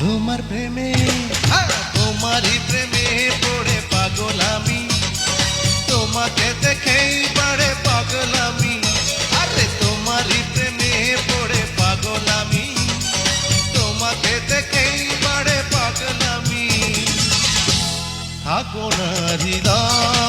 তোমার প্রেমে তোমারই প্রেমে পড়ে পাগল আমি, তোমাকে দেখেই বাড়ে পাগল আমি। আরে তোমারই প্রেমে পড়ে পাগল আমি, তোমাকে দেখেই বাড়ে পাগল আমি। থাকো না হৃদয়